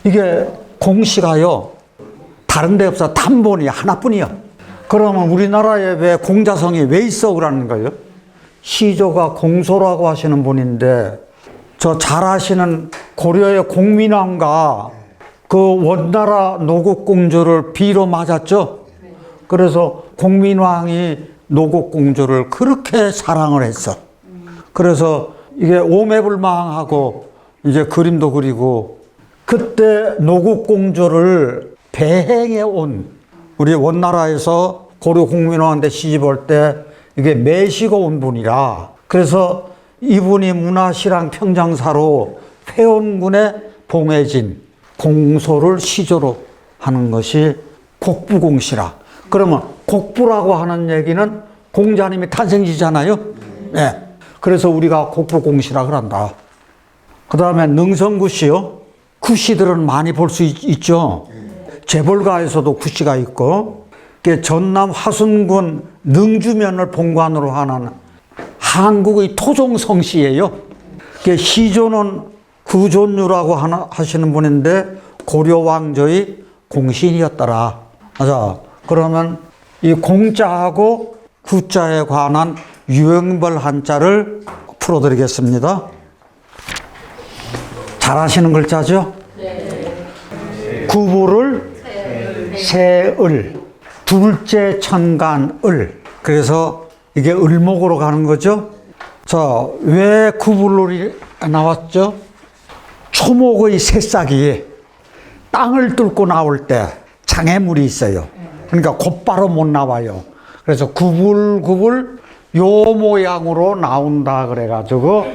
이게 공시가요, 다른 데 없어. 단본이 하나뿐이야. 그러면 우리나라에 왜 공자성이 왜 있어 그러는 거예요? 시조가 공소라고 하시는 분인데, 저 잘 아시는 고려의 공민왕과 그 원나라 노국공주를 비로 맞았죠. 그래서 공민왕이 노국공주를 그렇게 사랑을 했어. 그래서 이게 오매불망하고 이제 그림도 그리고, 그때 노국공주를 배행해 온, 우리 원나라에서 고려 공민왕한테 시집 올 때 이게 매시고 온 분이라, 그래서 이분이 문화시랑 평장사로 회원군에 봉해진 공소를 시조로 하는 것이 곡부공시라. 그러면 곡부라고 하는 얘기는 공자님이 탄생지잖아요. 네. 그래서 우리가 곡부공시라 그런다. 그 다음에 능성구시요. 구시들은 많이 볼 수 있죠. 재벌가에서도 구시가 있고, 전남 화순군 능주면을 본관으로 하는 한국의 토종성시예요. 시조는 구존유라고 하시는 분인데 고려 왕조의 공신이었더라. 자, 그러면 이 공자하고 구자에 관한 유형별 한자를 풀어드리겠습니다. 잘 아시는 글자죠? 네. 구부를 새을, 둘째 천간을. 그래서 이게 을목으로 가는 거죠. 자, 왜 구불룰이 나왔죠? 초목의 새싹이 땅을 뚫고 나올 때 장애물이 있어요. 그러니까 곧바로 못 나와요. 그래서 구불구불 요 모양으로 나온다 그래가지고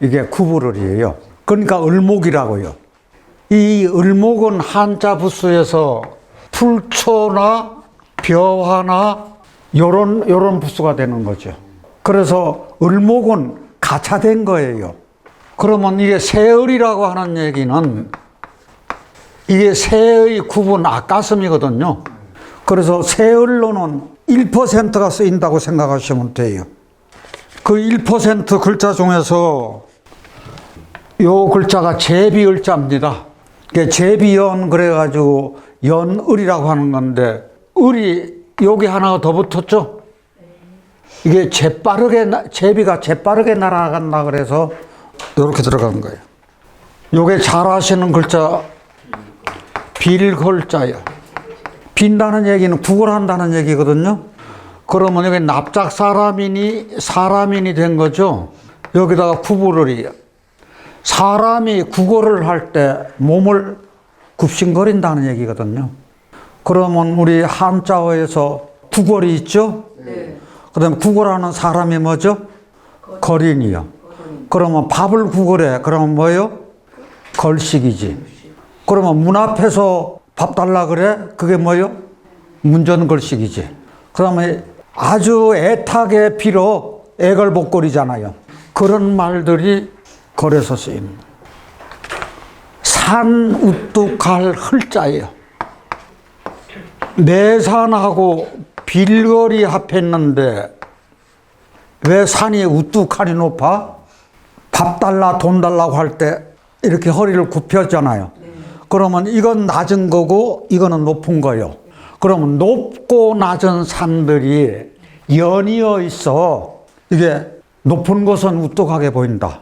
이게 구불을이에요. 그러니까 을목이라고요. 이 을목은 한자 부수에서 풀초나 벼화나 요런 부수가 되는 거죠. 그래서 을목은 가차된 거예요. 그러면 이게 새을이라고 하는 얘기는 이게 새의 구분 앞가슴이거든요. 그래서 새을로는 1%가 쓰인다고 생각하시면 돼요. 그 1% 글자 중에서 요 글자가 제비을자입니다. 제비연 그래가지고 연을이라고 하는 건데, 을이 여기 하나가 더 붙었죠? 이게 제비가 재빠르게 날아간다 그래서 이렇게 들어간 거예요. 요게 잘 아시는 글자, 빌글자예요. 빈다는 얘기는 구걸한다는 얘기거든요. 그러면 여기 납작 사람인이 된 거죠. 여기다가 구부를이요. 사람이 구걸을 할 때 몸을 굽신거린다는 얘기거든요. 그러면 우리 한자어에서 구걸이 있죠? 네. 그 다음에 구걸하는 사람이 뭐죠? 거린이요. 그러면 밥을 구걸해. 그러면 뭐예요? 걸식이지. 그러면 문 앞에서 밥 달라 그래? 그게 뭐예요? 문전걸식이지. 그 다음에 아주 애타게 빌어 애걸복걸이잖아요. 그런 말들이 걸에서 쓰입니다. 산 우뚝할 흘자예요. 내산하고 빌거리 합했는데 왜 산이 우뚝하니 높아? 밥 달라 돈 달라고 할 때 이렇게 허리를 굽혔잖아요. 그러면 이건 낮은 거고 이거는 높은 거예요. 그러면 높고 낮은 산들이 연이어 있어. 이게 높은 것은 우뚝하게 보인다.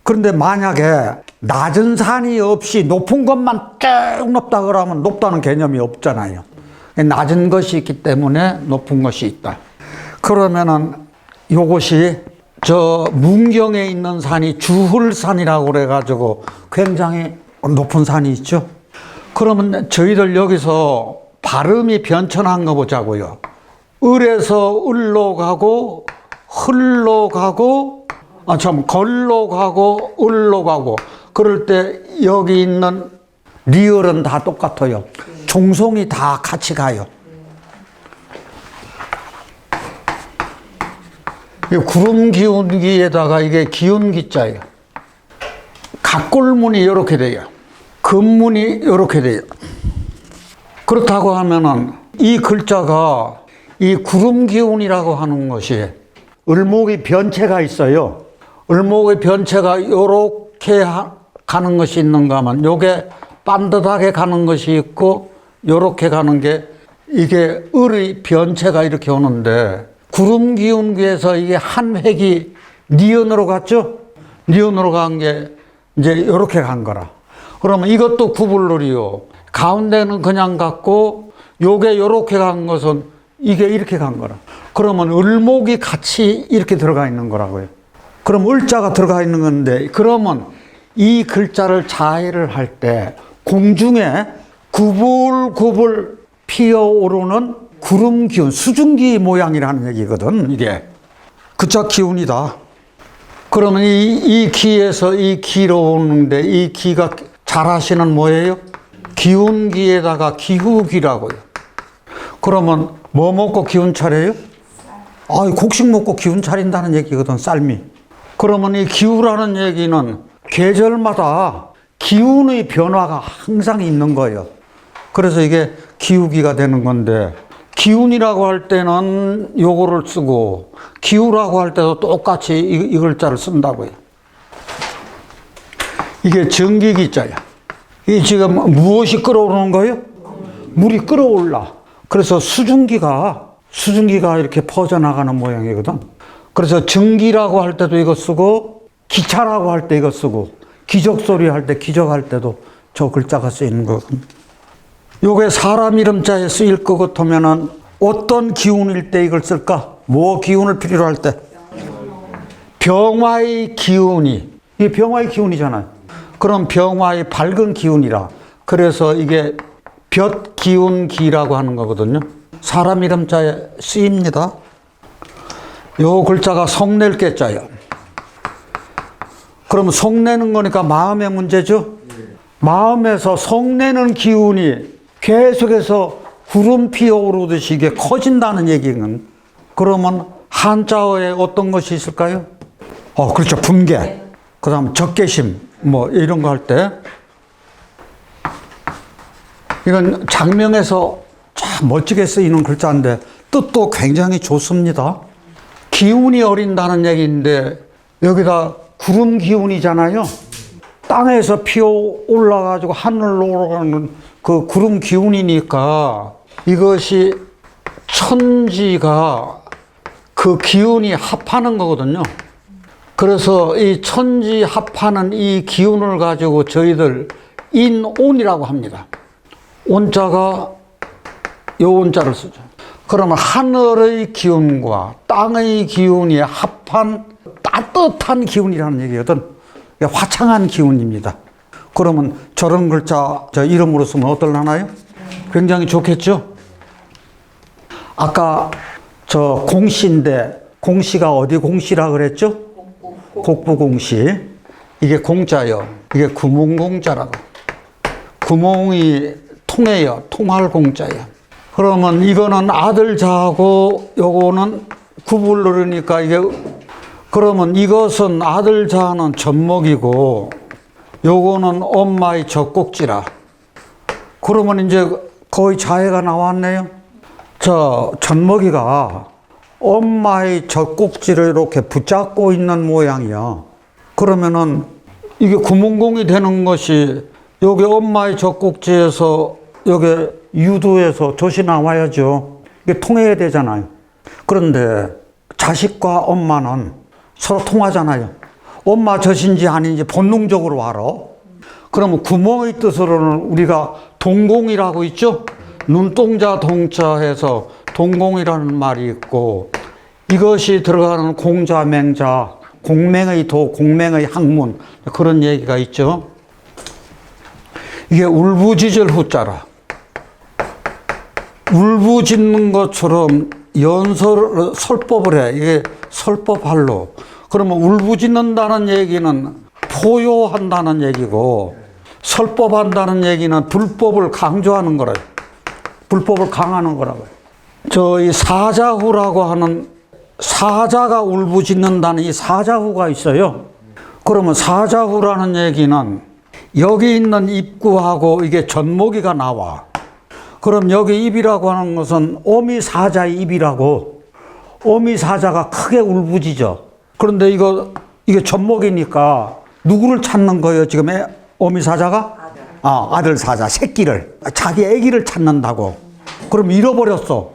그런데 만약에 낮은 산이 없이 높은 것만 쭉 높다 그러면 높다는 개념이 없잖아요. 낮은 것이 있기 때문에 높은 것이 있다. 그러면은 요것이 저 문경에 있는 산이 주훌산이라고 그래가지고 굉장히 높은 산이 있죠. 그러면 저희들 여기서 발음이 변천한 거 보자고요. 을에서 을로 가고 흘로 가고 걸로 가고 을로 가고, 그럴 때 여기 있는 리을은 다 똑같아요. 종송이 다 같이 가요. 구름 기운기에다가 이게 기운기자예요. 각골문이 이렇게 돼요. 금문이 이렇게 돼요. 그렇다고 하면은 이 글자가 이 구름 기운이라고 하는 것이 을목의 변체가 있어요. 을목의 변체가 이렇게 가는 것이 있는가 하면 요게 반듯하게 가는 것이 있고 요렇게 가는 게 이게 을의 변체가 이렇게 오는데 구름 기운기에서 이게 한 획이 니은으로 갔죠? 니은으로 간 게 이제 요렇게 간 거라. 그러면 이것도 구불룰이요. 가운데는 그냥 갔고 요게 요렇게 간 것은 이게 이렇게 간 거라. 그러면 을목이 같이 이렇게 들어가 있는 거라고요. 그럼 을자가 들어가 있는 건데 그러면 이 글자를 자해를 할 때 공중에 구불구불 피어오르는 구름 기운, 수증기 모양이라는 얘기거든, 이게. 그자 기운이다. 그러면 이 기에서 이 기로 오는데 이 기가 잘하시는 뭐예요? 기운기에다가 기후기라고요. 그러면 뭐 먹고 기운 차려요? 곡식 먹고 기운 차린다는 얘기거든, 쌀미. 그러면 이 기후라는 얘기는 계절마다 기운의 변화가 항상 있는 거예요. 그래서 이게 기후기가 되는 건데 기운이라고 할 때는 요거를 쓰고 기후라고 할 때도 똑같이 이 글자를 쓴다고요. 이게 전기기자야. 이 지금 무엇이 끓어오르는 거예요? 물이 끓어올라. 그래서 수증기가 이렇게 퍼져나가는 모양이거든. 그래서 전기라고 할 때도 이거 쓰고 기차라고 할 때 이거 쓰고 기적소리 할 때 기적할 때도 저 글자가 쓰이는 거거든. 요게 사람 이름자에 쓰일 것 같으면은 어떤 기운일 때 이걸 쓸까? 뭐 기운을 필요로 할 때? 병화의 기운이. 이게 병화의 기운이잖아요. 그럼 병화의 밝은 기운이라. 그래서 이게 볕 기운 기라고 하는 거거든요. 사람 이름자에 쓰입니다. 요 글자가 성낼 깨자예요. 그럼 성내는 거니까 마음의 문제죠? 마음에서 성내는 기운이 계속해서 구름 피어오르듯이 이게 커진다는 얘기는 그러면 한자어에 어떤 것이 있을까요? 그렇죠. 분개. 그 다음 적개심. 뭐 이런 거 할 때. 이건 장명에서 참 멋지게 쓰이는 글자인데 뜻도 굉장히 좋습니다. 기운이 어린다는 얘기인데 여기다 구름 기운이잖아요. 땅에서 피어 올라가지고 하늘로 올라가는 그 구름 기운이니까 이것이 천지가 그 기운이 합하는 거거든요. 그래서 이 천지 합하는 이 기운을 가지고 저희들 인온이라고 합니다. 온자가 요 온자를 쓰죠. 그러면 하늘의 기운과 땅의 기운이 합한 따뜻한 기운이라는 얘기거든. 화창한 기운입니다. 그러면 저런 글자 저 이름으로 쓰면 어떨라나요? 굉장히 좋겠죠? 아까 저 공시인데 공시가 어디 공시라 그랬죠? 곡부공시. 이게 공자요. 이게 구몽공자라고. 구몽이 통해요. 통할 공자예요. 그러면 이거는 아들자하고 요거는 구불르니까 이게 그러면 이것은 아들자는 젖먹이고 요거는 엄마의 젖꼭지라. 그러면 이제 거의 자해가 나왔네요. 저 젖먹이가 엄마의 젖꼭지를 이렇게 붙잡고 있는 모양이야. 그러면은 이게 구문공이 되는 것이 여기 엄마의 젖꼭지에서 여기 유두에서 젖이 나와야죠. 이게 통해야 되잖아요. 그런데 자식과 엄마는 서로 통하잖아요. 엄마 젖인지 아닌지 본능적으로 알아. 그러면 구멍의 뜻으로는 우리가 동공이라고 있죠? 눈동자 동자해서 동공이라는 말이 있고 이것이 들어가는 공자, 맹자, 공맹의 도, 공맹의 학문 그런 얘기가 있죠. 이게 울부짖을 후자라. 울부짖는 것처럼 설법을 해. 이게 설법할로. 그러면 울부짖는다는 얘기는 포효한다는 얘기고 설법한다는 얘기는 불법을 강조하는 거라요. 불법을 강하는 거라고요. 저희 사자후라고 하는 사자가 울부짖는다는 이 사자후가 있어요. 그러면 사자후라는 얘기는 여기 있는 입구하고 이게 젖먹이가 나와. 그럼 여기 입이라고 하는 것은 어미사자의 입이라고 어미사자가 크게 울부짖어. 그런데 이게 젖먹이니까 누구를 찾는 거예요 지금 어미사자가? 아들 사자, 새끼를. 자기 아기를 찾는다고. 그럼 잃어버렸어.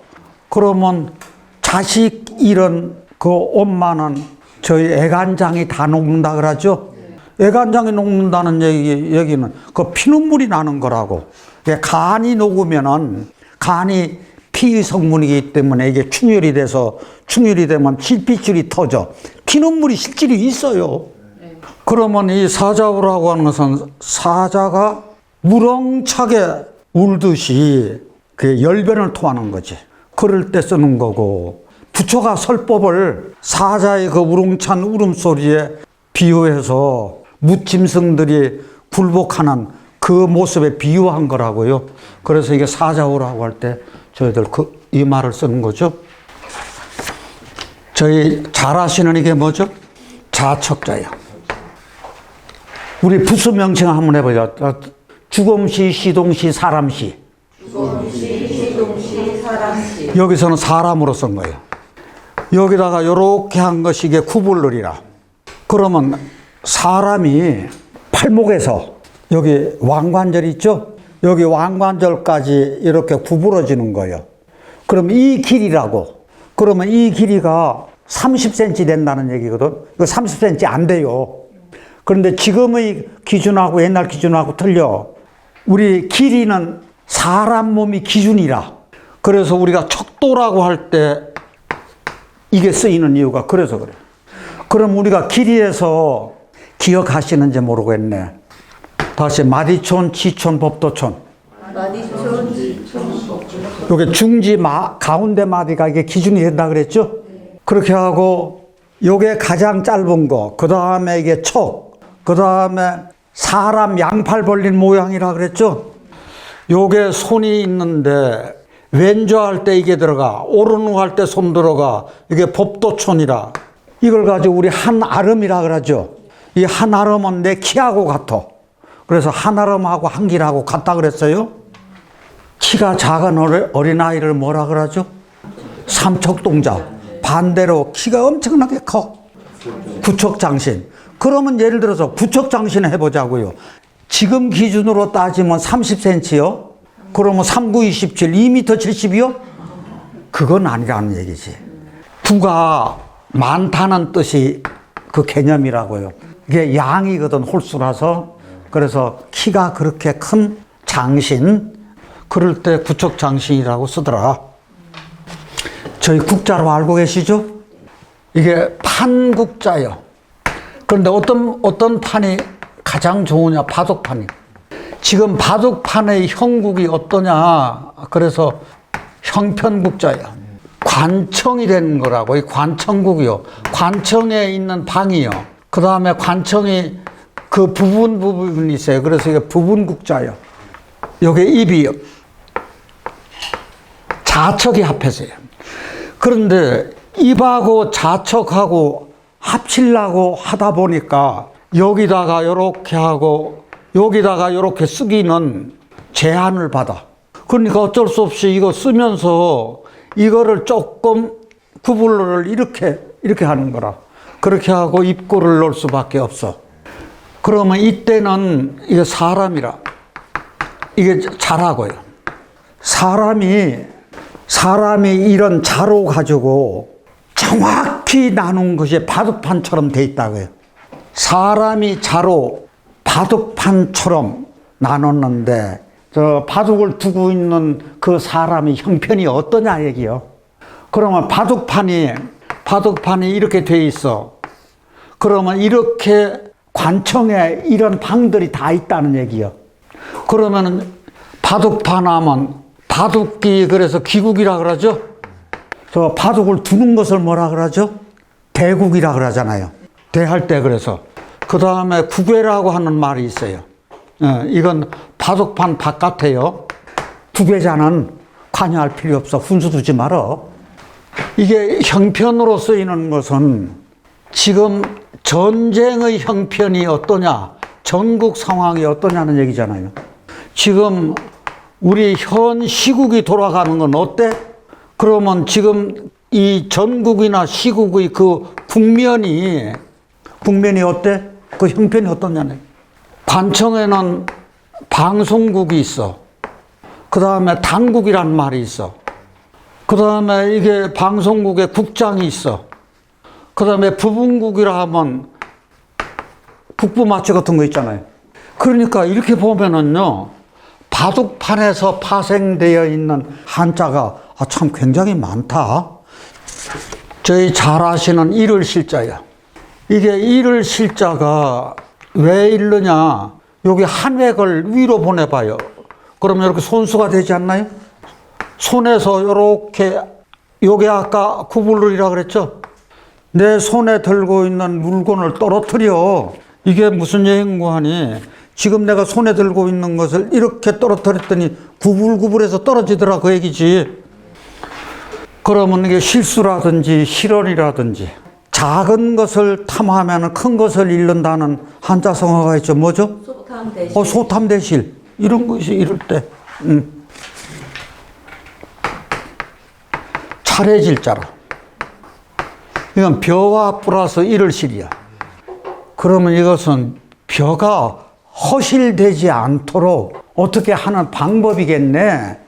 그러면 자식 잃은 그 엄마는 저희 애간장이 다 녹는다 그러죠? 애간장이 녹는다는 얘기는 그 피눈물이 나는 거라고. 간이 녹으면은 간이 피 성분이기 때문에 이게 충혈이 되면 실핏줄이 터져. 피눈물이 실질이 있어요. 그러면 이 사자우라고 하는 것은 사자가 무렁차게 울듯이 그 열변을 토하는 거지. 그럴 때 쓰는 거고, 부처가 설법을 사자의 그 우렁찬 울음소리에 비유해서 무짐승들이 굴복하는 그 모습에 비유한 거라고요. 그래서 이게 사자우라고 할 때 저희들 이 말을 쓰는 거죠. 저희 잘 아시는 이게 뭐죠? 자척자예요. 우리 부수 명칭 한번 해보자. 주검시, 시동시, 사람시. 주검시, 시동시, 사람시. 여기서는 사람으로 쓴 거예요. 여기다가 이렇게 한 것이 이게 구불놀이라. 그러면 사람이 팔목에서 여기 왕관절 있죠? 여기 왕관절까지 이렇게 구부러지는 거예요. 그럼 이 길이라고. 그러면 이 길이가 30cm 된다는 얘기거든. 이거 30cm 안 돼요. 그런데 지금의 기준하고 옛날 기준하고 틀려. 우리 길이는 사람 몸이 기준이라. 그래서 우리가 척도라고 할 때 이게 쓰이는 이유가 그래서 그래. 그럼 우리가 길이에서 기억하시는지 모르겠네. 다시 마디촌, 지촌, 법도촌. 마디촌, 지촌, 법도촌. 여기 중지 가운데 마디가 이게 기준이 된다 그랬죠? 그렇게 하고 요게 가장 짧은 거. 그 다음에 이게 척. 그 다음에 사람 양팔 벌린 모양이라 그랬죠? 요게 손이 있는데 왼조 할 때 이게 들어가, 오른우 할 때 손 들어가. 이게 법도촌이라. 이걸 가지고 우리 한아름이라 그러죠. 이 한아름은 내 키하고 같아. 그래서 한아름하고 한길하고 같다 그랬어요. 키가 작은 어린아이를 뭐라 그러죠? 삼척동자. 반대로 키가 엄청나게 커. 구척장신. 그러면 예를 들어서 구척장신 해보자고요. 지금 기준으로 따지면 30cm요. 그러면 3, 9, 27, 2m 70이요? 그건 아니라는 얘기지. 부가 많다는 뜻이 그 개념이라고요. 이게 양이거든, 홀수라서. 그래서 키가 그렇게 큰 장신, 그럴 때 구척장신이라고 쓰더라. 저희 국자로 알고 계시죠? 이게 판국자요. 그런데 어떤 판이 가장 좋으냐? 바둑판이. 지금 바둑판의 형국이 어떠냐? 그래서 형편국자야. 관청이 되는 거라고. 이 관청국이요. 관청에 있는 방이요. 그 다음에 관청이 그 부분이 있어요. 그래서 이게 부분국자요. 요게 입이요. 자척이 합해서요. 그런데 입하고 자척하고 합치려고 하다 보니까 여기다가 이렇게 하고 여기다가 이렇게 쓰기는 제한을 받아. 그러니까 어쩔 수 없이 이거 쓰면서 이거를 조금 구불로를 이렇게 하는 거라. 그렇게 하고 입구를 넣을 수밖에 없어. 그러면 이때는 이게 사람이라. 이게 자라고요. 사람이 이런 자로 가지고 정확히 나눈 것이 바둑판처럼 돼 있다고요. 사람이 자로 바둑판처럼 나눴는데 저 바둑을 두고 있는 그 사람의 형편이 어떠냐 얘기요. 그러면 바둑판이 이렇게 돼 있어. 그러면 이렇게 관청에 이런 방들이 다 있다는 얘기요. 그러면은 바둑판 하면 바둑기, 그래서 기국이라 그러죠. 저 바둑을 두는 것을 뭐라 그러죠? 대국이라 그러잖아요. 대할 때. 그래서 그 다음에 구괴라고 하는 말이 있어요. 이건 바둑판 바깥에요. 구괴자는 관여할 필요 없어. 훈수 두지 말어. 이게 형편으로 쓰이는 것은 지금 전쟁의 형편이 어떠냐, 전국 상황이 어떠냐는 얘기잖아요. 지금 우리 현 시국이 돌아가는 건 어때? 그러면 지금 이 전국이나 시국의 그 국면이 어때? 그 형편이 어떠냐네. 관청에는 방송국이 있어. 그 다음에 당국이란 말이 있어. 그 다음에 이게 방송국에 국장이 있어. 그 다음에 부분국이라 하면 북부마취 같은 거 있잖아요. 그러니까 이렇게 보면은요, 바둑판에서 파생되어 있는 한자가 참 굉장히 많다. 저희 잘 아시는 일을실자예요. 이게 일을실자가 왜 일르냐, 여기 한 획을 위로 보내봐요. 그러면 이렇게 손수가 되지 않나요? 손에서 이렇게, 요게 아까 구불룰이라 그랬죠? 내 손에 들고 있는 물건을 떨어뜨려. 이게 무슨 얘기인고 하니, 지금 내가 손에 들고 있는 것을 이렇게 떨어뜨렸더니 구불구불해서 떨어지더라, 그 얘기지. 그러면 이게 실수라든지 실언이라든지 작은 것을 탐하면 큰 것을 잃는다는 한자성어가 있죠. 뭐죠? 소탐대실. 소탐대실. 이런 것이 이럴 때. 차례질자라. 이건 벼와 플러스 일을실이야. 그러면 이것은 벼가 허실되지 않도록 어떻게 하는 방법이겠네.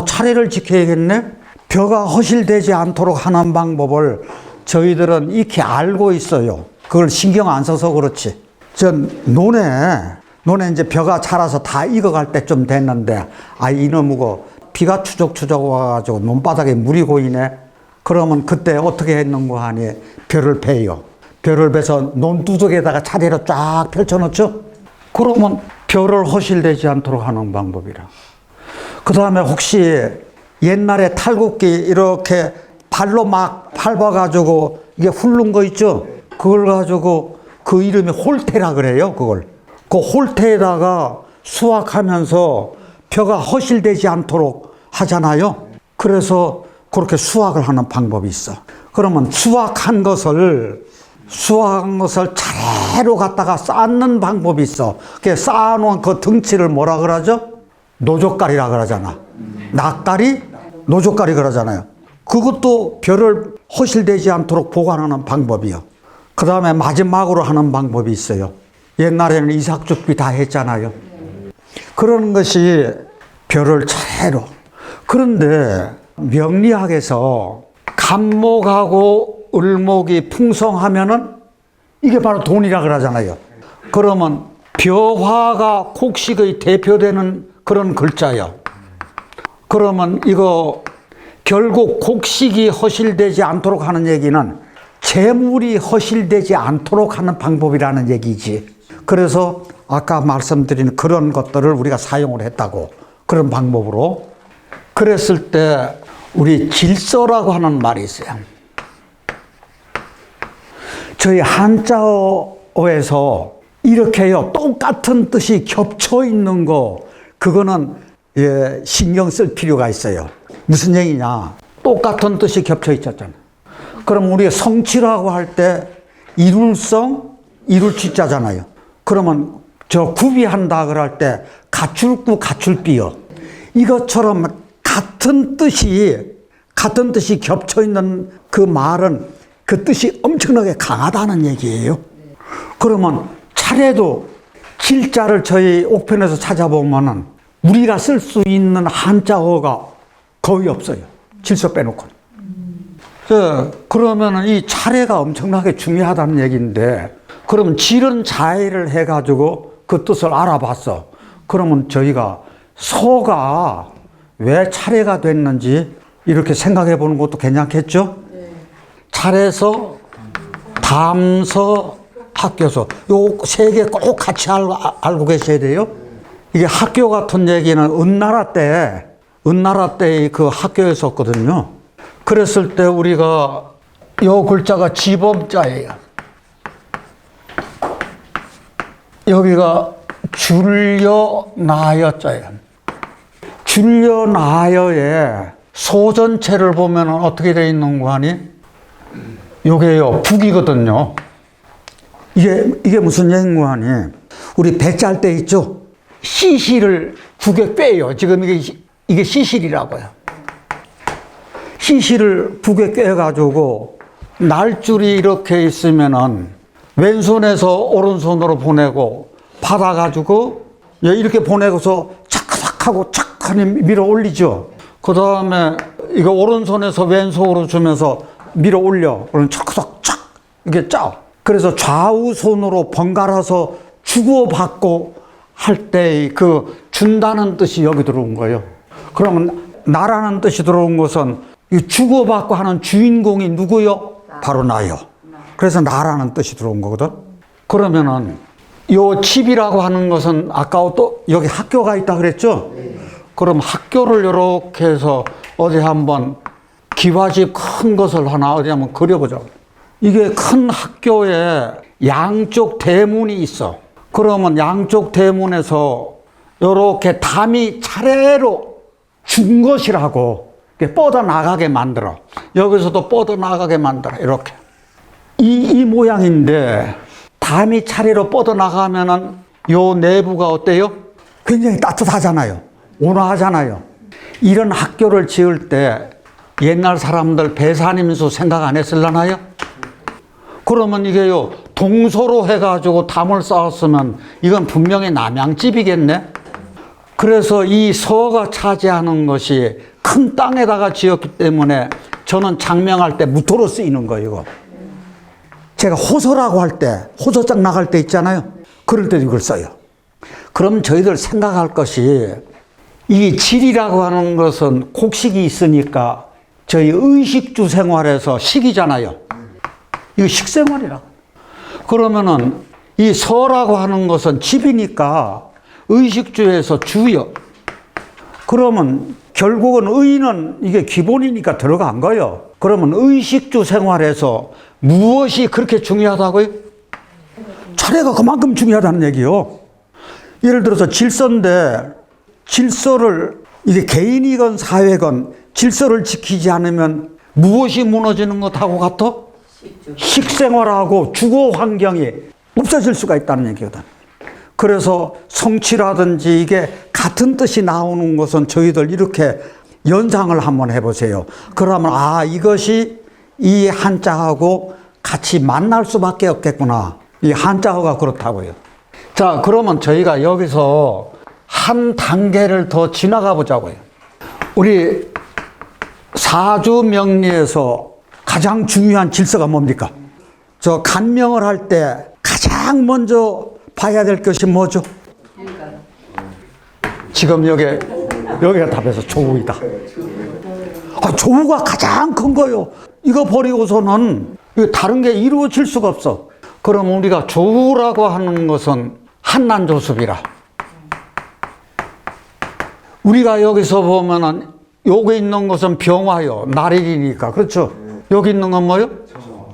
차례를 지켜야겠네. 벼가 허실되지 않도록 하는 방법을 저희들은 익히 알고 있어요. 그걸 신경 안 써서 그렇지. 전 논에 이제 벼가 자라서 다 익어갈 때쯤 됐는데, 이놈이고 비가 추적추적 와가지고 논바닥에 물이 고이네. 그러면 그때 어떻게 했는고 하니, 벼를 베요. 벼를 베서 논두둑에다가 차례로 쫙 펼쳐놓죠. 그러면 벼를 허실되지 않도록 하는 방법이라. 그 다음에 혹시 옛날에 탈곡기 이렇게 발로 막 밟아가지고 이게 훑는 거 있죠? 그걸 가지고 그 이름이 홀태라 그래요, 그걸. 그 홀태에다가 수확하면서 벼가 허실되지 않도록 하잖아요. 그래서 그렇게 수확을 하는 방법이 있어. 그러면 수확한 것을 차례로 갖다가 쌓는 방법이 있어. 그 쌓아놓은 그 등치를 뭐라 그러죠? 노젓가리라 그러잖아. 낫가리, 노젓가리 그러잖아요. 그것도 벼를 허실되지 않도록 보관하는 방법이요. 그 다음에 마지막으로 하는 방법이 있어요. 옛날에는 이삭죽비 다 했잖아요. 그런 것이 벼를 차례로. 그런데 명리학에서 간목하고 을목이 풍성하면은 이게 바로 돈이라 그러잖아요. 그러면 벼화가 곡식의 대표되는 그런 글자예요. 그러면 이거 결국 곡식이 허실되지 않도록 하는 얘기는 재물이 허실되지 않도록 하는 방법이라는 얘기지. 그래서 아까 말씀드린 그런 것들을 우리가 사용을 했다고. 그런 방법으로. 그랬을 때 우리 질서라고 하는 말이 있어요. 저희 한자어에서 이렇게요, 똑같은 뜻이 겹쳐 있는 거, 그거는 신경 쓸 필요가 있어요. 무슨 얘기냐? 똑같은 뜻이 겹쳐 있었잖아. 그럼 우리가 성취라고 할 때 이룰성, 이룰취자잖아요. 그러면 저 구비한다 그럴 때 갖출구, 갖출비요. 이것처럼 같은 뜻이 겹쳐 있는 그 말은 그 뜻이 엄청나게 강하다는 얘기예요. 그러면 차례도 질자를 저희 옥편에서 찾아보면은 우리가 쓸 수 있는 한자어가 거의 없어요. 질서 빼놓고. 그러면 이 차례가 엄청나게 중요하다는 얘기인데, 그러면 질은 자해를 해가지고 그 뜻을 알아봤어. 그러면 저희가 서가 왜 차례가 됐는지 이렇게 생각해 보는 것도 괜찮겠죠? 차례서, 담서, 학교서, 요 세 개 꼭 같이 알고 계셔야 돼요. 이게 학교 같은 얘기는 은나라 때의 그 학교였었거든요. 그랬을 때 우리가 요 글자가 지범자예요. 여기가 줄여나여자예요. 줄여나여의 소전체를 보면 어떻게 되어 있는 거 아니? 요게요, 북이거든요. 이게 무슨 얘기인고 하니? 우리 배 짤 때 있죠? 시시를 북에 빼요. 지금 이게 시실이라고요. 시시를 북에 꿰가지고 날줄이 이렇게 있으면은 왼손에서 오른손으로 보내고 받아가지고 예, 이렇게 보내고서 착착하고 착하니 밀어 올리죠. 그 다음에 이거 오른손에서 왼손으로 주면서 밀어 올려. 그럼 착착 착 이게 짜. 그래서 좌우손으로 번갈아서 주고받고 할 때 그 준다는 뜻이 여기 들어온 거예요. 그러면 나라는 뜻이 들어온 것은 이 주고받고 하는 주인공이 누구요? 바로 나요. 그래서 나라는 뜻이 들어온 거거든. 그러면은 요 집이라고 하는 것은 아까 또 여기 학교가 있다 그랬죠? 그럼 학교를 이렇게 해서 어디 한번 기와집 큰 것을 하나 어디 한번 그려보자. 이게 큰 학교에 양쪽 대문이 있어. 그러면 양쪽 대문에서 이렇게 담이 차례로 준 것이라고 뻗어나가게 만들어. 여기서도 뻗어나가게 만들어. 이렇게. 이 모양인데 담이 차례로 뻗어나가면은 요 내부가 어때요? 굉장히 따뜻하잖아요. 온화하잖아요. 이런 학교를 지을 때 옛날 사람들 배산임수 생각 안 했을라나요? 그러면 이게요, 동서로 해가지고 담을 쌓았으면 이건 분명히 남양집이겠네? 그래서 이 서가 차지하는 것이 큰 땅에다가 지었기 때문에 저는 장명할 때 무토로 쓰이는 거예요, 이거. 제가 호서라고 할 때, 호서장 나갈 때 있잖아요. 그럴 때도 이걸 써요. 그럼 저희들 생각할 것이 이 질이라고 하는 것은 곡식이 있으니까 저희 의식주 생활에서 식이잖아요. 이거 식생활이라고. 그러면은 이 서라고 하는 것은 집이니까 의식주에서 주요. 그러면 결국은 의는 이게 기본이니까 들어간 거예요. 그러면 의식주 생활에서 무엇이 그렇게 중요하다고요? 차례가 그만큼 중요하다는 얘기요. 예를 들어서 질서인데 질서를 이게 개인이건 사회건 질서를 지키지 않으면 무엇이 무너지는 것하고 같아? 식생활하고 주거 환경이 없어질 수가 있다는 얘기거든. 그래서 성취라든지 이게 같은 뜻이 나오는 것은 저희들 이렇게 연상을 한번 해보세요. 그러면 아, 이것이 이 한자하고 같이 만날 수밖에 없겠구나. 이 한자어가 그렇다고요. 자, 그러면 저희가 여기서 한 단계를 더 지나가 보자고요. 우리 사주 명리에서 가장 중요한 질서가 뭡니까? 저 간명을 할 때 가장 먼저 봐야 될 것이 뭐죠? 지금 여기가 답해서 조우이다. 아, 조우가 가장 큰 거요. 이거 버리고서는 다른 게 이루어질 수가 없어. 그럼 우리가 조우라고 하는 것은 한난조습이라. 우리가 여기서 보면은 여기 있는 것은 병화요. 날일이니까. 그렇죠? 여기 있는 건 뭐요?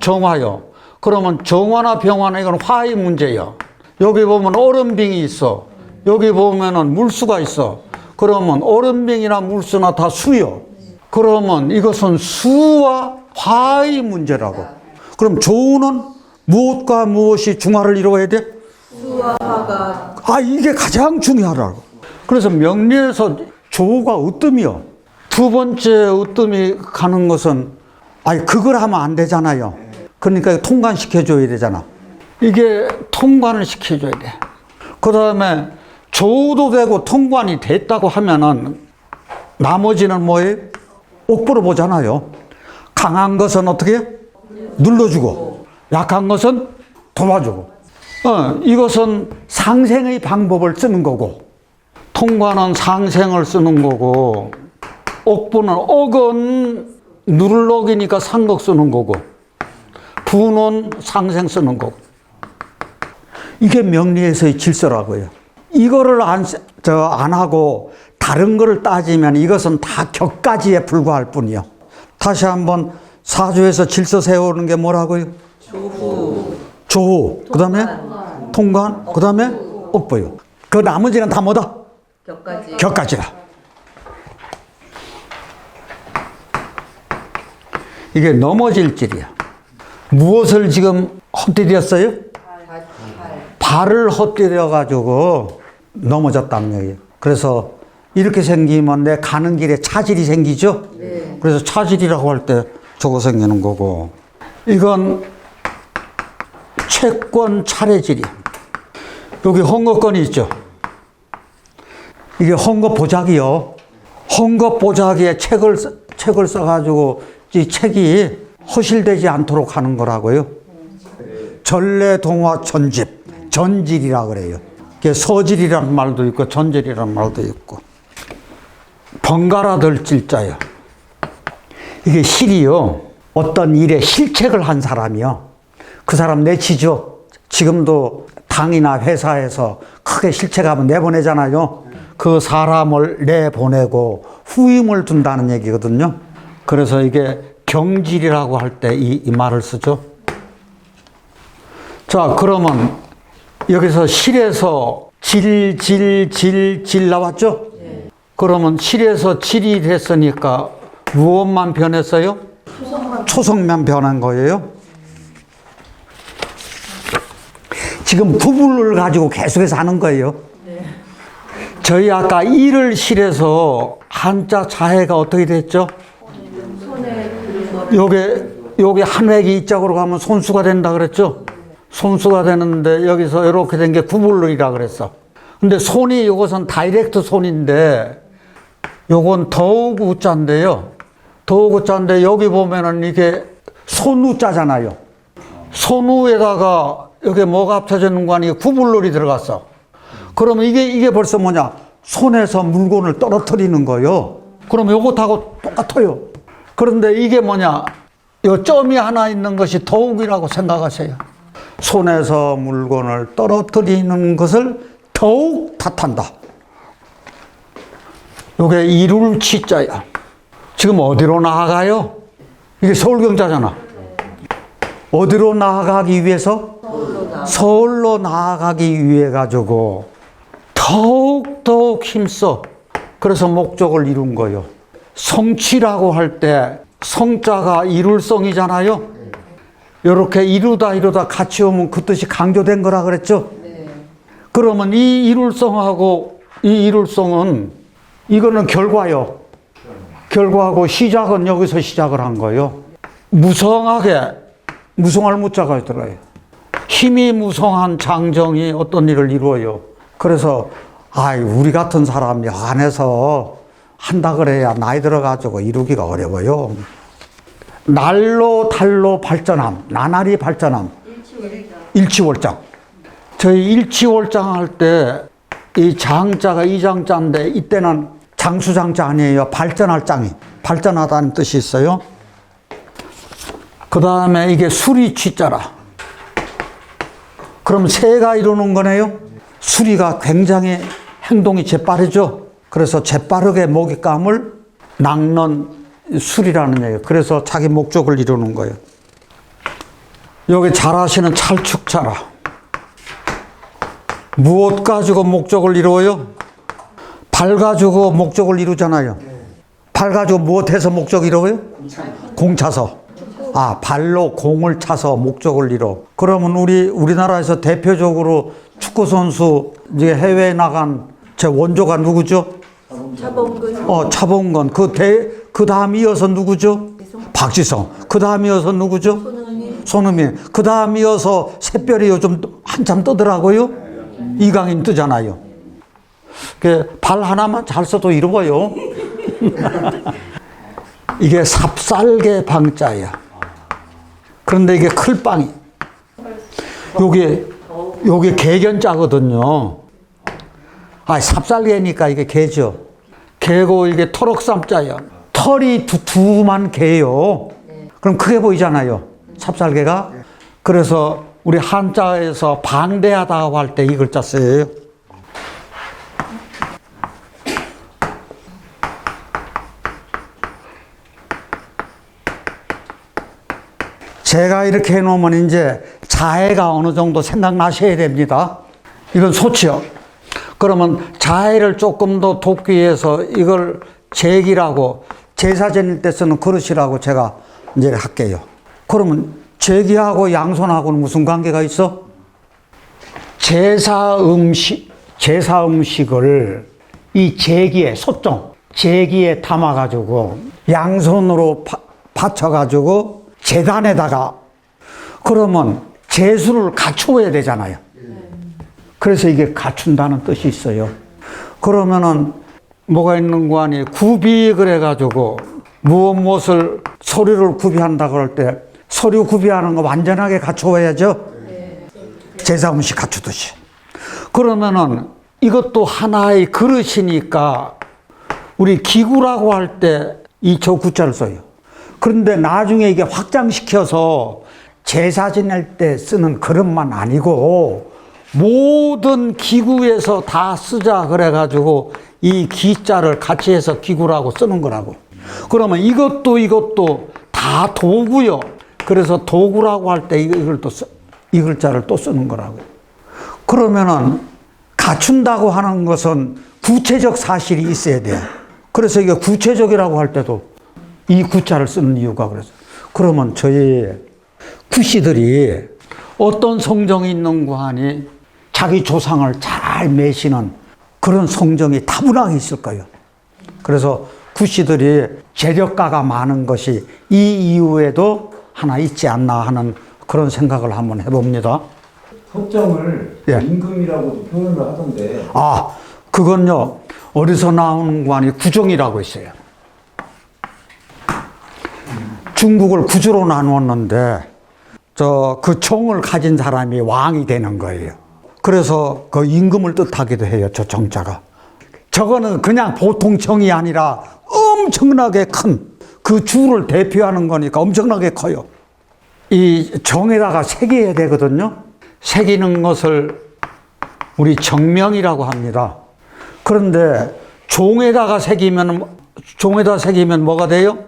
정화요. 그러면 정화나 병화나 이건 화의 문제예요. 여기 보면 얼음빙이 있어. 여기 보면은 물수가 있어. 그러면 얼음빙이나 물수나 다 수요. 그러면 이것은 수와 화의 문제라고. 그럼 조우는 무엇과 무엇이 중화를 이루어야 돼? 수와 화가. 아, 이게 가장 중요하다고. 그래서 명리에서 조우가 으뜸이요. 두 번째 으뜸이 가는 것은 아니 그걸 하면 안 되잖아요. 그러니까 통관시켜줘야 되잖아. 이게 통관을 시켜줘야 돼. 그 다음에 조우도 되고 통관이 됐다고 하면은 나머지는 뭐예요? 옥부로 보잖아요. 강한 것은 어떻게 해? 눌러주고 약한 것은 도와주고. 이것은 상생의 방법을 쓰는 거고 통관은 상생을 쓰는 거고 옥부는 억은 누를록이니까 상극 쓰는 거고 부는 상생 쓰는 거고. 이게 명리에서의 질서라고요. 이거를 안 하고 다른 거를 따지면 이것은 다 격가지에 불과할 뿐이요. 다시 한번 사주에서 질서 세우는 게 뭐라고요? 조후. 그 다음에 통관. 그 다음에 옥부요. 그 나머지는 다 뭐다? 격가지다. 이게 넘어질 질이야. 무엇을 지금 헛디뎠어요? 발을 헛디뎌가지고 넘어졌다는 얘기예요. 그래서 이렇게 생기면 내 가는 길에 차질이 생기죠? 네. 그래서 차질이라고 할 때 저거 생기는 거고. 이건 채권 차례질이야. 여기 헝거권이 있죠? 이게 헝겊보자기요. 헝겊보자기에 책을 써가지고 이 책이 허실되지 않도록 하는 거라고요. 전래동화 전집, 전질이라 그래요. 이게 서질이라는 말도 있고 전질이라는 말도 있고. 번갈아 들 질자요. 이게 실이요. 어떤 일에 실책을 한 사람이요. 그 사람 내치죠. 지금도 당이나 회사에서 크게 실책하면 내보내잖아요. 그 사람을 내보내고 후임을 둔다는 얘기거든요. 그래서 이게 경질이라고 할 때 이 말을 쓰죠. 자, 그러면 여기서 실에서 질 나왔죠? 그러면 실에서 질이 됐으니까 무엇만 변했어요? 초성만 변한 거예요. 지금 구분을 가지고 계속해서 하는 거예요. 저희 아까 일을 실에서 한자 자해가 어떻게 됐죠? 요게 한 획이 이쪽으로 가면 손수가 된다 그랬죠? 손수가 되는데 여기서 이렇게 된 게 구불론이라 그랬어. 근데 손이 요것은 다이렉트 손인데 요건 더욱 우자인데요. 더욱 우자인데 여기 보면은 이게 손우자잖아요. 손우에다가 여기 뭐가 합쳐지는 거 아니에요? 구불론이 들어갔어. 그러면 이게 벌써 뭐냐? 손에서 물건을 떨어뜨리는 거예요. 그럼 요것하고 똑같아요. 그런데 이게 뭐냐? 요 점이 하나 있는 것이 더욱이라고 생각하세요. 손에서 물건을 떨어뜨리는 것을 더욱 탓한다. 요게 이룰 치자야. 지금 어디로 나아가요? 이게 서울경자잖아. 어디로 나아가기 위해서? 서울로 나아가기 위해 가지고 더욱 힘써. 그래서 목적을 이룬 거예요. 성취라고 할 때 성자가 이룰성이잖아요. 이렇게 이루다 같이 오면 그 뜻이 강조된 거라 그랬죠. 그러면 이 이룰성하고 이 이룰성은 이거는 결과요. 결과하고 시작은 여기서 시작을 한 거예요. 무성하게, 무성할 무자가 들어요. 힘이 무성한 장정이 어떤 일을 이루어요. 그래서 우리 같은 사람이 안에서 한다 그래야 나이 들어가지고 이루기가 어려워요. 날로 달로 발전함, 나날이 발전함. 일치월장. 저희 일치월장 할 때 이 장자가 이장자인데 이때는 장수장자 아니에요. 발전할 장이. 발전하다는 뜻이 있어요. 그 다음에 이게 수리취자라. 그럼 새가 이루는 거네요. 수리가 굉장히 행동이 재빠르죠. 그래서 재빠르게 먹잇감을 낚는 수리라는 얘기예요. 그래서 자기 목적을 이루는 거예요. 여기 잘하시는 찰축자라. 무엇 가지고 목적을 이루어요? 발 가지고 목적을 이루잖아요. 발 가지고 무엇 해서 목적 이루어요? 공 차서. 발로 공을 차서 목적을 이뤄. 그러면 우리나라에서 대표적으로 축구 선수 이제 해외에 나간 제 원조가 누구죠? 차범근. 차범근. 그 다음 이어서 누구죠? 박지성. 그 다음 이어서 누구죠? 손흥민. 그 다음 이어서 샛별이 요즘 한참 뜨더라고요. 이강인 뜨잖아요. 발 하나만 잘 써도 이루어요. 이게 삽살개 방자야. 그런데 이게 클빵이. 요게 개견자거든요. 삽살개니까 이게 개죠. 개고 이게 토록삼자야. 털이 두툼한 개요. 그럼 크게 보이잖아요. 삽살개가. 그래서 우리 한자에서 방대하다고 할 때 이 글자 써요. 제가 이렇게 해놓으면 이제 자해가 어느 정도 생각나셔야 됩니다. 이건 소치요. 그러면 자해를 조금 더 돕기 위해서 이걸 제기라고, 제사 지낼 때 쓰는 그릇이라고 제가 이제 할게요. 그러면 제기하고 양손하고는 무슨 관계가 있어? 제사 음식을 이 제기에, 소정, 제기에 담아가지고 양손으로 받쳐가지고 제단에다가, 그러면 제수를 갖추어야 되잖아요. 그래서 이게 갖춘다는 뜻이 있어요. 그러면은 뭐가 있는 거 아니? 구비 그래가지고 무엇을 서류를 구비한다 그럴 때 서류 구비하는 거 완전하게 갖춰야죠. 제사 음식 갖추듯이. 그러면은 이것도 하나의 그릇이니까 우리 기구라고 할 때 이 저 구자를 써요. 그런데 나중에 이게 확장시켜서 제사 지낼 때 쓰는 그릇만 아니고 모든 기구에서 다 쓰자 그래가지고 이 기자를 같이 해서 기구라고 쓰는 거라고. 그러면 이것도 다 도구요. 그래서 도구라고 할 때 이 글자를 또 쓰는 거라고. 그러면은 갖춘다고 하는 것은 구체적 사실이 있어야 돼요. 그래서 이게 구체적이라고 할 때도 이 구자를 쓰는 이유가 그래서. 그러면 저희 구씨들이 어떤 성정이 있는 거 하니 자기 조상을 잘 매시는 그런 성정이 다분하게 있을 거예요. 그래서 구씨들이 재력가가 많은 것이 이 이유에도 하나 있지 않나 하는 그런 생각을 한번 해봅니다. 석정을 예. 임금이라고도 표현을 하던데. 아, 그건요, 어디서 나오는 거 아니 구정이라고 있어요. 중국을 구주로 나누었는데, 그 정을 가진 사람이 왕이 되는 거예요. 그래서 그 임금을 뜻하기도 해요, 저 정자가. 저거는 그냥 보통 정이 아니라 엄청나게 큰 그 주를 대표하는 거니까 엄청나게 커요. 이 정에다가 새겨야 되거든요. 새기는 것을 우리 정명이라고 합니다. 그런데 종에다 새기면 뭐가 돼요?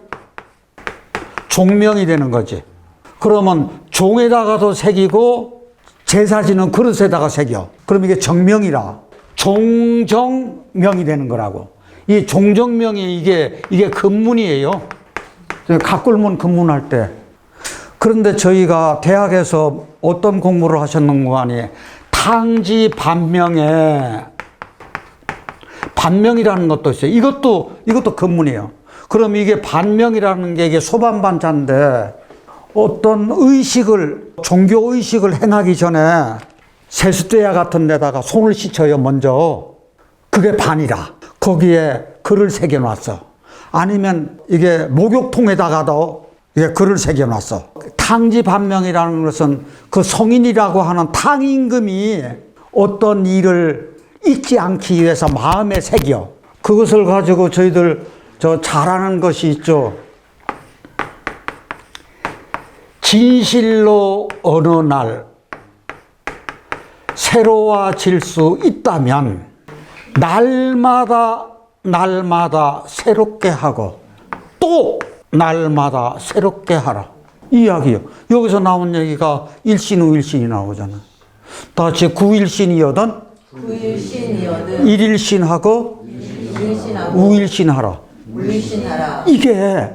종명이 되는 거지. 그러면 종에다가도 새기고 제사 지는 그릇에다가 새겨. 그럼 이게 정명이라 종정명이 되는 거라고. 이 종정명이 이게 근문이에요. 가꿀문 근문할 때. 그런데 저희가 대학에서 어떤 공부를 하셨는가 하니 탕지 반명에 반명이라는 것도 있어요. 이것도 근문이에요. 그럼 이게 반명이라는 게 이게 소반반자인데 어떤 종교 의식을 행하기 전에 세숫대야 같은 데다가 손을 씻어요, 먼저. 그게 반이라. 거기에 글을 새겨놨어. 아니면 이게 목욕통에다가도 이게 글을 새겨놨어. 탕지반명이라는 것은 그 성인이라고 하는 탕임금이 어떤 일을 잊지 않기 위해서 마음에 새겨. 그것을 가지고 저희들 잘하는 것이 있죠. 진실로 어느 날 새로워질 수 있다면 날마다 새롭게 하고 또 날마다 새롭게 하라. 이 이야기요. 여기서 나온 얘기가 일신우일신이 나오잖아. 다 같이 구일신이거든. 일일신하고 우일신하라. 이게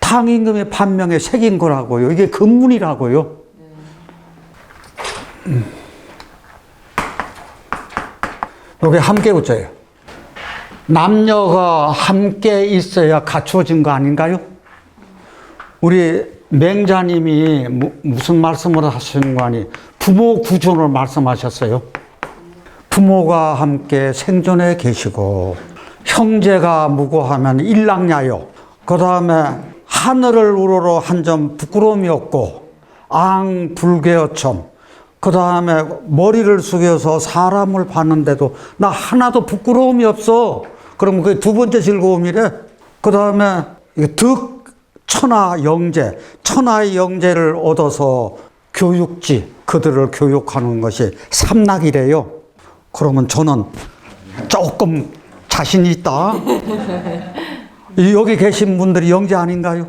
탕임금의 반명에 새긴 거라고요. 이게 근문이라고요. 이게 함께 붙여요. 남녀가 함께 있어야 갖추어진 거 아닌가요? 우리 맹자님이 무슨 말씀을 하시는 거 아니? 부모 구존을 말씀하셨어요. 부모가 함께 생존해 계시고 형제가 무고하면 일랑야요. 그 다음에 하늘을 우러러 한 점 부끄러움이 없고 앙불개어첨. 그 다음에 머리를 숙여서 사람을 봤는데도 나 하나도 부끄러움이 없어. 그럼 그게 두 번째 즐거움이래. 그 다음에 천하 영재. 천하의 영재를 얻어서 교육지, 그들을 교육하는 것이 삼락이래요. 그러면 저는 조금 자신 있다. 여기 계신 분들이 영재 아닌가요?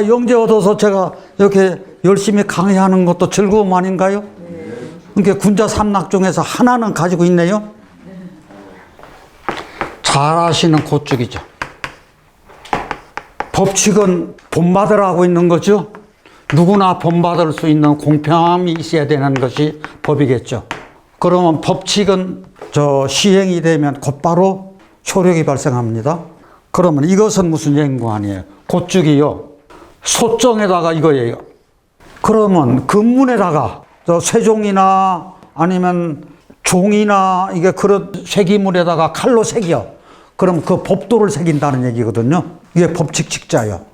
영재 얻어서 제가 이렇게 열심히 강의하는 것도 즐거움 아닌가요? 그러니까 군자 삼락 중에서 하나는 가지고 있네요. 잘하시는 고쪽이죠. 법칙은 본받으라고 있는 거죠. 누구나 본받을 수 있는 공평함이 있어야 되는 것이 법이겠죠. 그러면 법칙은 시행이 되면 곧바로 효력이 발생합니다. 그러면 이것은 무슨 얘기가 아니에요. 고쪽이요. 소정에다가 이거예요. 그러면 근문에다가 세종이나 아니면 종이나 이게 그릇 세기물에다가 칼로 새겨. 그럼 그 법도를 새긴다는 얘기거든요. 이게 법칙칙자예요.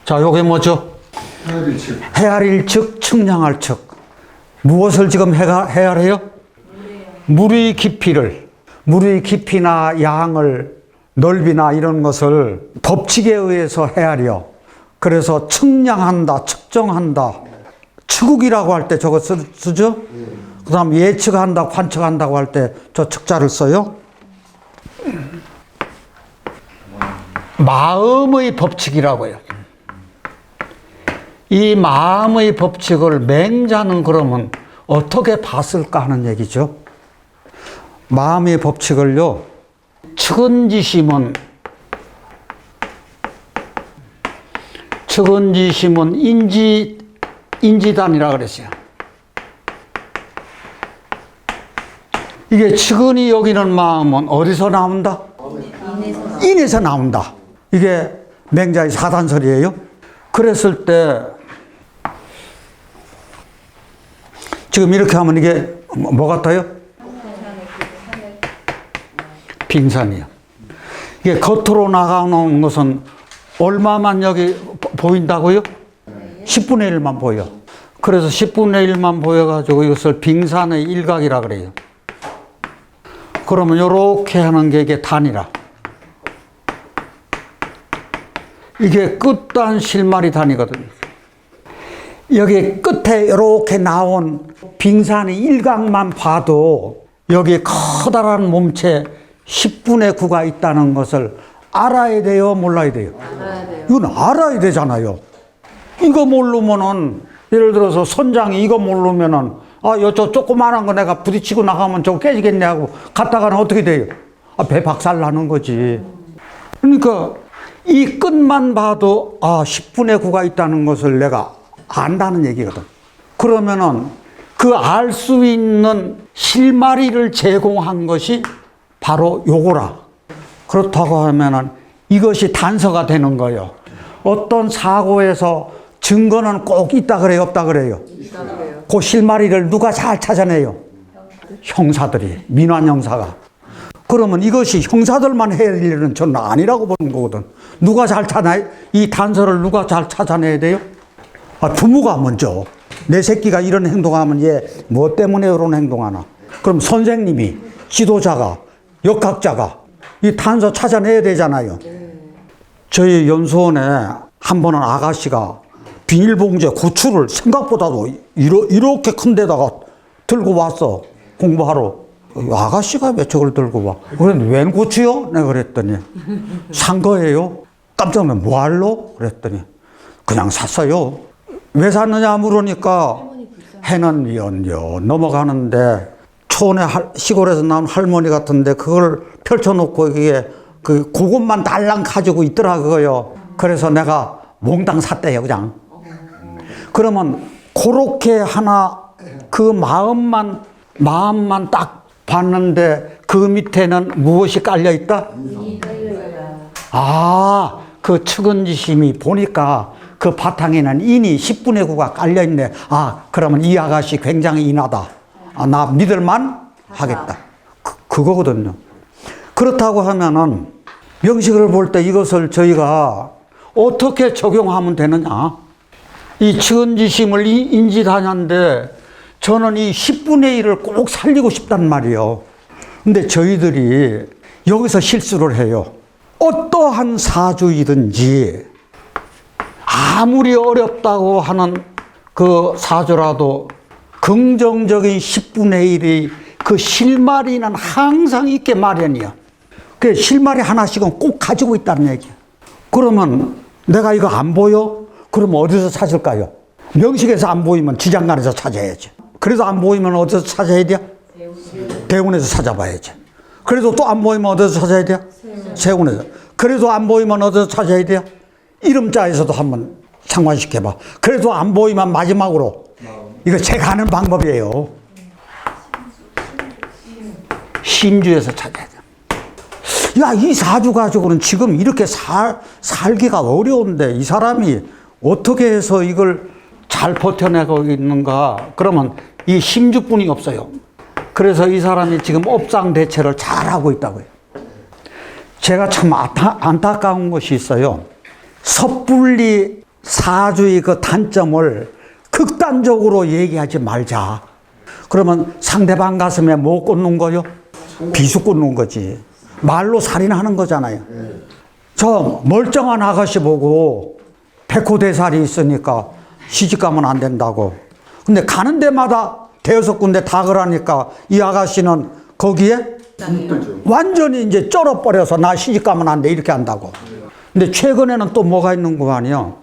자, 요게 뭐죠? 헤아릴 즉, 측량할 즉. 무엇을 지금 헤아려요? 물의 깊이를, 물의 깊이나 양을, 넓이나 이런 것을 법칙에 의해서 헤아려. 그래서 측량한다, 측정한다. 측욱이라고 할 때 저거 쓰죠? 그 다음 예측한다, 관측한다고 할 때 저 측자를 써요. 마음의 법칙이라고 해요. 이 마음의 법칙을 맹자는 그러면 어떻게 봤을까 하는 얘기죠. 마음의 법칙을요, 측은지심은 인지단이라 그랬어요. 이게 측은히 여기는 마음은 어디서 나온다? 인에서 나온다. 이게 맹자의 사단설이에요. 그랬을 때 지금 이렇게 하면 이게 뭐 같아요? 빙산이요. 이게 겉으로 나가는 것은 얼마만 여기 보인다고요? 10분의 1만 보여. 그래서 10분의 1만 보여가지고 이것을 빙산의 일각이라 그래요. 그러면 이렇게 하는 게 이게 단이라. 이게 끝단 실마리 단이거든요. 여기 끝에 이렇게 나온 빙산의 일각만 봐도 여기 커다란 몸체 10분의 9가 있다는 것을 알아야 돼요, 몰라야 돼요? 알아야 돼요. 이건 알아야 되잖아요. 이거 모르면은, 예를 들어서 선장이 이거 모르면은, 저 조그만한 거 내가 부딪히고 나가면 저거 깨지겠네 하고 갔다가는 어떻게 돼요? 배 박살 나는 거지. 그러니까 이 끝만 봐도 10분의 9가 있다는 것을 내가 안다는 얘기거든. 그러면은 그 알 수 있는 실마리를 제공한 것이 바로 요거라. 그렇다고 하면은 이것이 단서가 되는 거예요. 어떤 사고에서 증거는 꼭 있다 그래요, 없다 그래요? 있다 그래요. 그 실마리를 누가 잘 찾아내요? 형사들이, 민환 형사가. 그러면 이것이 형사들만 해야 될 일은 저는 아니라고 보는 거거든. 누가 잘 찾아내요? 이 단서를 누가 잘 찾아내야 돼요? 부모가 먼저. 내 새끼가 이런 행동하면 얘 뭐 때문에 이런 행동하나? 그럼 선생님이, 지도자가, 역학자가 이 단서 찾아내야 되잖아요. 저희 연수원에 한 번은 아가씨가 비닐봉지에 고추를 생각보다도 이렇게 큰 데다가 들고 왔어. 공부하러. 아가씨가 왜 저걸 들고 와? 그랬더니 웬 고추요? 내가 그랬더니 산 거예요. 깜짝 놀라 뭐 할로? 그랬더니 그냥 샀어요. 왜 샀느냐 물으니까 해는 연여 넘어가는데 촌에 시골에서 나온 할머니 같은데 그걸 펼쳐놓고 이게 그것만 달랑 가지고 있더라고요. 그래서 내가 몽땅 샀대요, 그냥. 그러면 그렇게 하나 그 마음만 딱 봤는데 그 밑에는 무엇이 깔려 있다? 그 측은지심이 보니까 그 바탕에는 인이 10분의 9가 깔려 있네. 그러면 이 아가씨 굉장히 인하다. 나 믿을만 하겠다. 그거거든요. 그렇다고 하면은 명식을 볼 때 이것을 저희가 어떻게 적용하면 되느냐. 이 측은지심을 인지다냐인데 저는 이 10분의 1을 꼭 살리고 싶단 말이에요. 근데 저희들이 여기서 실수를 해요. 어떠한 사주이든지 아무리 어렵다고 하는 그 사주라도 긍정적인 10분의 1이 그 실마리는 항상 있게 마련이야. 그 실마리 하나씩은 꼭 가지고 있다는 얘기야. 그러면 내가 이거 안 보여? 그럼 어디서 찾을까요? 명식에서 안 보이면 지장간에서 찾아야지. 그래도 안 보이면 어디서 찾아야 돼? 대운에서 찾아봐야지. 그래도 또 안 보이면 어디서 찾아야 돼? 세운에서. 그래도 안 보이면 어디서 찾아야 돼? 이름자에서도 한번 상관시켜봐. 그래도 안 보이면 마지막으로. 이거 제가 하는 방법이에요. 심주에서 찾아야 돼. 이 사주 가지고는 지금 이렇게 살기가 어려운데 이 사람이 어떻게 해서 이걸 잘 버텨내고 있는가? 그러면 이 심주뿐이 없어요. 그래서 이 사람이 지금 업상 대체를 잘하고 있다고요. 제가 참 안타까운 것이 있어요. 섣불리 사주의 그 단점을 극단적으로 얘기하지 말자. 그러면 상대방 가슴에 뭐 꽂는 거요? 비수 꽂는 거지. 말로 살인하는 거잖아요. 저 멀쩡한 아가씨 보고 백호대살이 있으니까 시집가면 안 된다고. 근데 가는 데마다 대여섯 군데 다 그러니까 이 아가씨는 거기에 완전히 이제 쩔어버려서 나 시집가면 안 돼 이렇게 한다고. 근데 최근에는 또 뭐가 있는 거 아니에요?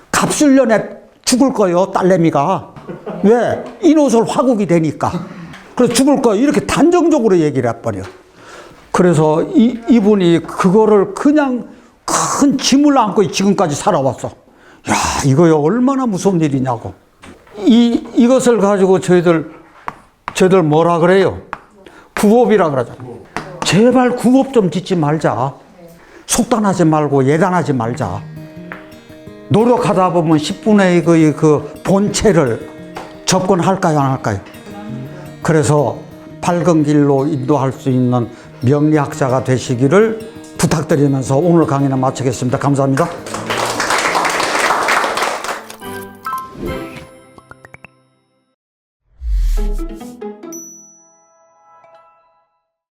갑술련에 죽을 거요 딸내미가. 왜? 인옷을 화국이 되니까. 그래서 죽을 거 이렇게 단정적으로 얘기를 해버려. 그래서 이분이 그거를 그냥 큰 짐을 안고 지금까지 살아왔어. 야, 이거요 얼마나 무서운 일이냐고. 이것을 가지고 저희들 뭐라 그래요? 구업이라 그러잖아요. 제발 구업 좀 짓지 말자. 속단하지 말고 예단하지 말자. 노력하다 보면 10분의 1의 그 본체를 접근할까요, 안 할까요? 그래서 밝은 길로 인도할 수 있는 명리학자가 되시기를 부탁드리면서 오늘 강의는 마치겠습니다. 감사합니다.